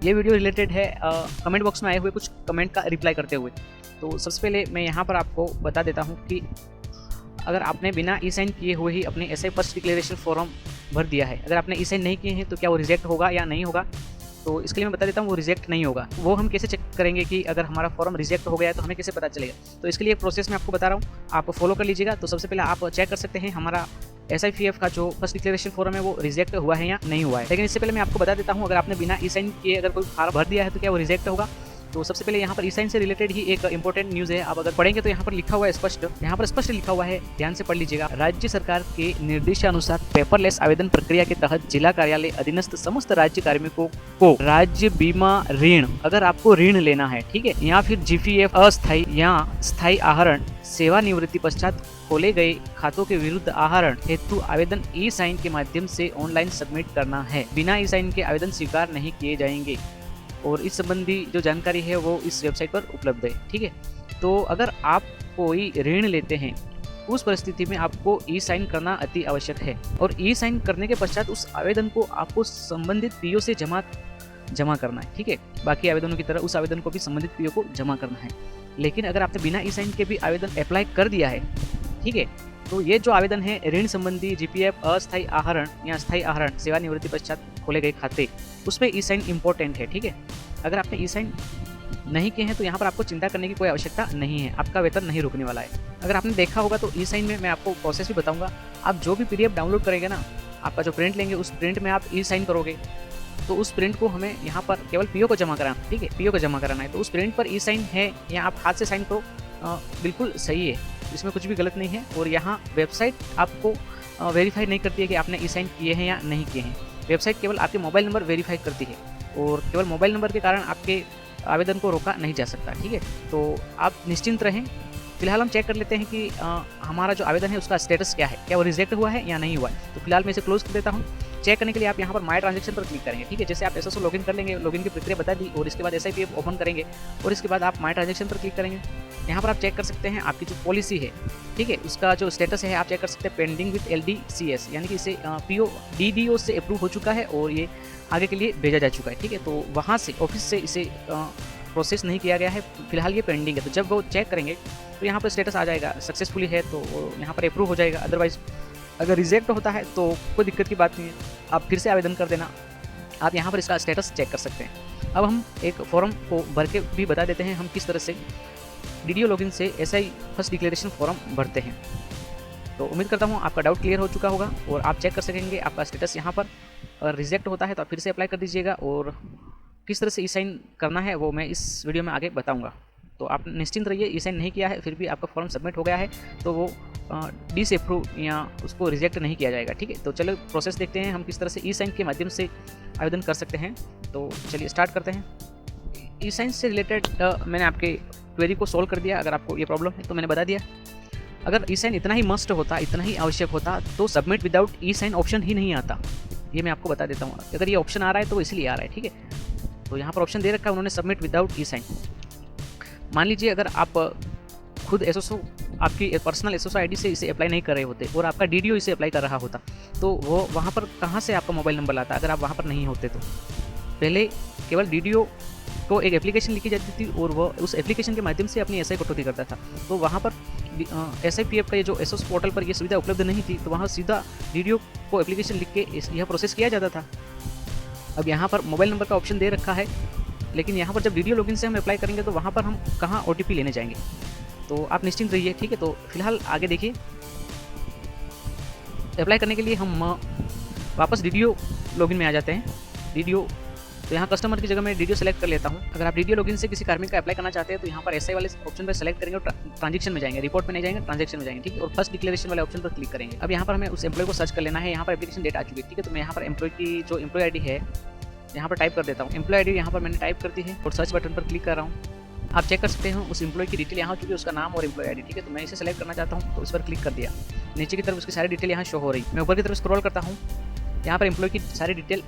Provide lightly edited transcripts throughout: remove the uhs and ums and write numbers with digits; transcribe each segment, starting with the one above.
ये video related है comment box में आए हुए कुछ कमेंट का रिप्लाई करते हुए। तो सबसे पहले मैं यहाँ पर आपको बता देता हूँ कि अगर आपने बिना ई साइन किए हुए ही अपने एसआई फर्स्ट डिक्लेरेशन फॉर्म भर दिया है, अगर आपने ई साइन नहीं किए हैं तो क्या वो रिजेक्ट होगा या नहीं होगा। तो इसके लिए मैं बता देता हूँ वो रिजेक्ट नहीं होगा। वो हम कैसे चेक करेंगे कि अगर हमारा फॉर्म रिजेक्ट हो गया है तो हमें कैसे पता चलेगा। तो इसके लिए एक प्रोसेस मैं आपको बता रहा हूँ, आप फॉलो कर लीजिएगा। तो सबसे पहले आप चेक कर सकते हैं हमारा SIPF का जो फर्स्ट डिक्लेरेशन फॉर्म है वो रिजेक्ट हुआ है या नहीं हुआ है। लेकिन इससे पहले मैं आपको बता देता हूँ अगर आपने बिना ई साइन किए अगर कोई फॉर्म भर दिया है तो क्या वो रिजेक्ट होगा। तो सबसे पहले यहाँ पर ई साइन से रिलेटेड ही एक इंपॉर्टेंट न्यूज़ है। आप अगर पढ़ेंगे तो यहाँ पर लिखा हुआ है स्पष्ट, यहाँ पर स्पष्ट लिखा हुआ है, ध्यान से पढ़ लीजिएगा। राज्य सरकार के निर्देशानुसार पेपरलेस आवेदन प्रक्रिया के तहत जिला कार्यालय अधीनस्थ समस्त राज्य कार्मिकों को राज्य बीमा ऋण, अगर आपको ऋण लेना है, ठीक है, या फिर GPF अस्थायी या स्थायी आहरण सेवानिवृत्ति पश्चात खोले गए खातों के विरुद्ध आहरण हेतु आवेदन ई साइन के माध्यम से ऑनलाइन सबमिट करना है। बिना ई साइन के आवेदन स्वीकार नहीं किए जाएंगे और इस संबंधी जो जानकारी है वो इस वेबसाइट पर उपलब्ध है, ठीक है। तो अगर आप कोई ऋण लेते हैं उस परिस्थिति में आपको ई साइन करना अति आवश्यक है और ई साइन करने के पश्चात उस आवेदन को आपको संबंधित PO से जमा करना है, ठीक है। बाकी आवेदनों की तरह उस आवेदन को भी संबंधित PO को जमा करना है। लेकिन अगर आपने बिना ई साइन के भी आवेदन अप्लाई कर दिया है, ठीक है, तो ये जो आवेदन है ऋण संबंधी GPF अस्थायी आहरण या स्थायी आहरण सेवानिवृत्ति पश्चात खोले गए खाते, उसमें ई साइन इंपॉर्टेंट है, ठीक है। अगर आपने ई साइन नहीं किए हैं तो यहाँ पर आपको चिंता करने की कोई आवश्यकता नहीं है, आपका वेतन नहीं रुकने वाला है। अगर आपने देखा होगा तो ई साइन में मैं आपको प्रोसेस भी बताऊंगा। आप जो भी PDF डाउनलोड करेंगे ना, आपका जो प्रिंट लेंगे उस प्रिंट में आप ई साइन करोगे तो उस प्रिंट को हमें यहाँ पर केवल PO को जमा कराना, ठीक है, PO को जमा कराना है। तो उस प्रिंट पर ई साइन है या आप हाथ से साइन करो, बिल्कुल सही है, इसमें कुछ भी गलत नहीं है। और यहाँ वेबसाइट आपको वेरीफाई नहीं करती है कि आपने ई साइन किए हैं या नहीं किए हैं। वेबसाइट केवल आपके मोबाइल नंबर वेरीफाई करती है और केवल मोबाइल नंबर के कारण आपके आवेदन को रोका नहीं जा सकता, ठीक है। तो आप निश्चिंत रहें। फिलहाल हम चेक कर लेते हैं कि हमारा जो आवेदन है उसका स्टेटस क्या है, क्या वो रिजेक्ट हुआ है या नहीं हुआ है। तो फिलहाल मैं इसे क्लोज कर देता हूँ। चेक करने के लिए आप यहाँ पर माय ट्रांजेक्शन पर क्लिक करेंगे, ठीक है। जैसे आप SSO लॉगिन कर लेंगे, लॉगिन की प्रक्रिया बता दी और इसके बाद SIPF ओपन करेंगे और इसके बाद आप माय ट्रांजेक्शन पर क्लिक करेंगे। यहाँ पर आप चेक कर सकते हैं आपकी जो पॉलिसी है, ठीक है, उसका जो स्टेटस है आप चेक कर सकते हैं पेंडिंग विद LDCS, यानी कि इसे PO DDO से अप्रूव हो चुका है और ये आगे के लिए भेजा जा चुका है, ठीक है। तो वहाँ से ऑफिस से इसे प्रोसेस नहीं किया गया है, फिलहाल ये पेंडिंग है। तो जब वो चेक करेंगे तो यहाँ पर स्टेटस आ जाएगा, सक्सेसफुली है तो यहाँ पर अप्रूव हो जाएगा। अदरवाइज अगर रिजेक्ट होता है तो कोई दिक्कत की बात नहीं है, आप फिर से आवेदन कर देना। आप यहाँ पर इसका स्टेटस चेक कर सकते हैं। अब हम एक फॉर्म को भर के भी बता देते हैं हम किस तरह से DDO लॉगिन से SI फर्स्ट डिक्लेरेशन फॉर्म भरते हैं। तो उम्मीद करता हूँ आपका डाउट क्लियर हो चुका होगा और आप चेक कर सकेंगे आपका स्टेटस यहाँ पर। अगर रिजेक्ट होता है तो आप फिर से अप्लाई कर दीजिएगा और किस तरह से ई साइन करना है वो मैं इस वीडियो में आगे बताऊँगा। तो आप निश्चिंत रहिए, ई साइन नहीं किया है फिर भी आपका फॉर्म सबमिट हो गया है तो वो डिसअप्रूव या उसको रिजेक्ट नहीं किया जाएगा, ठीक है। तो चलो प्रोसेस देखते हैं हम किस तरह से ई साइन के माध्यम से आवेदन कर सकते हैं। तो चलिए स्टार्ट करते हैं। ई साइन से रिलेटेड मैंने आपके क्वेरी को सोल्व कर दिया। अगर आपको ये प्रॉब्लम है तो मैंने बता दिया। अगर ई साइन इतना ही मस्ट होता, इतना ही आवश्यक होता तो सबमिट विदाउट ई साइन ऑप्शन ही नहीं आता, ये मैं आपको बता देता हूँ। अगर ये ऑप्शन आ रहा है तो इसलिए आ रहा है, ठीक है। तो यहाँ पर ऑप्शन दे रखा है उन्होंने सबमिट विदाउट ई साइन। मान लीजिए अगर आप खुद SSO आपकी पर्सनल SSO ID से इसे अप्लाई नहीं कर रहे होते और आपका DDO इसे अप्लाई कर रहा होता तो वो वहाँ पर कहाँ से आपका मोबाइल नंबर लाता अगर आप वहाँ पर नहीं होते। तो पहले केवल DDO को एक एप्लीकेशन लिखी जाती थी और वह उस एप्लीकेशन के माध्यम से अपनी SI कटौती करता था। तो वहाँ पर SIPF का ये जो SSO पोर्टल पर ये सुविधा उपलब्ध नहीं थी तो वहाँ सीधा DDO को एप्लीकेशन लिख के यह प्रोसेस किया जाता था। अब यहाँ पर मोबाइल नंबर का ऑप्शन दे रखा है, लेकिन यहाँ पर जब DDO लॉगिन से हम अप्लाई करेंगे तो वहाँ पर हम कहाँ OTP लेने जाएंगे। तो आप निश्चिंत रहिए, ठीक है। तो फिलहाल आगे देखिए, अप्लाई करने के लिए हम वापस DDO लॉगिन में आ जाते हैं। DDO तो यहाँ कस्टमर की जगह मैं DDO सेलेक्ट कर लेता हूँ। अगर आप DDO लॉगिन से किसी कार्मिक का अप्लाई करना चाहते हैं तो यहाँ पर SI वाले ऑप्शन पर सेलेक्ट करेंगे और ट्रांजेक्शन में जाएंगे, रिपोर्ट में नहीं जाएंगे, ट्रांजेक्शन में जाएंगे, ठीक है। और फर्स्ट डिक्लेरेशन वाले ऑप्शन पर क्लिक करेंगे। अब यहाँ पर हमें उस एम्प्लॉय को सर्च कर लेना है। यहाँ पर एप्लीकेशन डेट आ चुकी है, ठीक है। तो मैं यहाँ पर एम्प्लॉय की जो एम्प्लॉय ID है यहाँ पर टाइप कर देता हूँ। एम्प्लॉय ID यहाँ पर मैंने टाइप कर दी है और सर्च बटन पर क्लिक कर रहा हूँ। आप चेक कर सकते हैं उस एम्प्लॉय की डिटेल यहाँ हो चुकी है, उसका नाम और एम्प्लॉय ID, ठीक है। तो मैं इसे सेलेक्ट करना चाहता हूँ तो इस पर क्लिक कर दिया। नीचे की तरफ उसकी सारी डिटेल यहाँ शो हो रही। मैं ऊपर की तरफ स्क्रॉल करता हूँ, यहाँ पर एम्प्लॉय की सारी डिटेल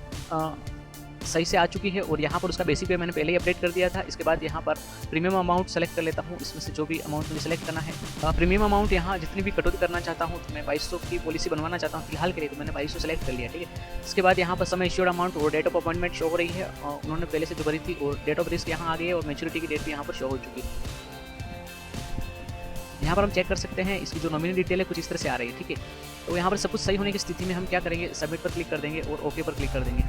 सही से आ चुकी है और यहाँ पर उसका बेसिक पे मैंने पहले ही अपडेट कर दिया था। इसके बाद यहाँ पर प्रीमियम अमाउंट सेलेक्ट कर लेता हूँ, इसमें से जो भी अमाउंट मुझे सेलेक्ट करना है। प्रीमियम अमाउंट यहाँ जितनी भी कटौती करना चाहता हूँ, तो मैं 2200 की पॉलिसी बनवाना चाहता हूँ फिलहाल के लिए, तो मैंने 2200 सेलेक्ट कर लिया, ठीक है। इसके बाद यहाँ पर समय इश्योर्ड अमाउंट और डेट ऑफ अपॉइंटमेंट शो हो रही है, उन्होंने पहले से जो भरी थी, और डेट ऑफ रिस्क यहाँ आ गई है और मैच्योरिटी की डेट भी यहाँ पर शो हो चुकी है। यहाँ पर हम चेक कर सकते हैं इसकी जो नॉमिनी डिटेल है कुछ इस तरह से आ रही है, ठीक है। तो यहाँ पर सब कुछ सही होने की स्थिति में हम क्या करेंगे, सबमिट पर क्लिक कर देंगे और ओके पर क्लिक कर देंगे।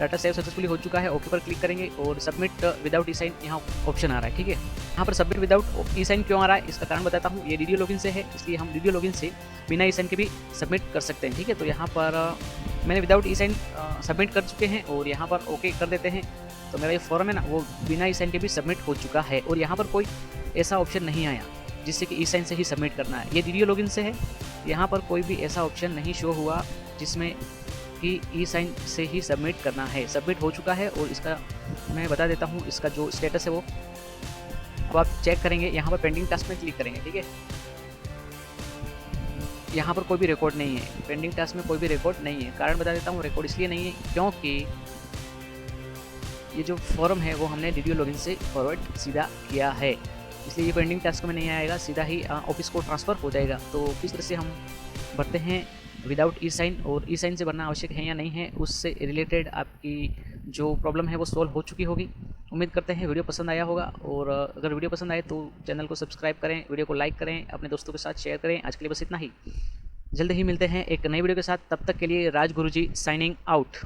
डाटा सेव सक्सेसफुली हो चुका है, ओके पर क्लिक करेंगे और सबमिट विदाउट ई साइन यहाँ ऑप्शन आ रहा है, ठीक है। यहाँ पर सबमिट विदाउट ई साइन क्यों आ रहा है, इसका कारण बताता हूँ। ये वीडियो लॉगिन से है, इसलिए हम वीडियो लॉगिन से बिना ई साइन के भी सबमिट कर सकते हैं, ठीक है। तो यहाँ पर मैंने विदाउट ई साइन सबमिट कर चुके हैं और यहाँ पर ओके कर देते हैं। तो मेरा ये फॉर्म है ना, वो बिना ई साइन के भी सबमिट हो चुका है और यहाँ पर कोई ऐसा ऑप्शन नहीं आया जिससे कि ई साइन से ही सबमिट करना है। ये वीडियो लॉगिन से है, यहाँ पर कोई भी ऐसा ऑप्शन नहीं शो हुआ जिसमें कि ई साइन से ही सबमिट करना है। सबमिट हो चुका है और इसका मैं बता देता हूँ इसका जो स्टेटस है वो अब आप चेक करेंगे। यहाँ पर पेंडिंग टास्क में क्लिक करेंगे, ठीक है। यहाँ पर कोई भी रिकॉर्ड नहीं है, पेंडिंग टास्क में कोई भी रिकॉर्ड नहीं है। कारण बता देता हूँ, रिकॉर्ड इसलिए नहीं है क्योंकि ये जो फॉर्म है वो हमने वीडियो लॉगिन से फॉरवर्ड सीधा किया है, इसलिए ये पेंडिंग टास्क में नहीं आएगा, सीधा ही ऑफिस को ट्रांसफ़र हो जाएगा। तो किस तरह से हम भरते हैं विदाउट ई साइन और ई साइन से भरना आवश्यक है या नहीं है, उससे रिलेटेड आपकी जो प्रॉब्लम है वो सॉल्व हो चुकी होगी। उम्मीद करते हैं वीडियो पसंद आया होगा, और अगर वीडियो पसंद आए तो चैनल को सब्सक्राइब करें, वीडियो को लाइक करें, अपने दोस्तों के साथ शेयर करें। आज के लिए बस इतना ही, जल्द ही मिलते हैं एक नई वीडियो के साथ। तब तक के लिए राज गुरुजी साइनिंग आउट।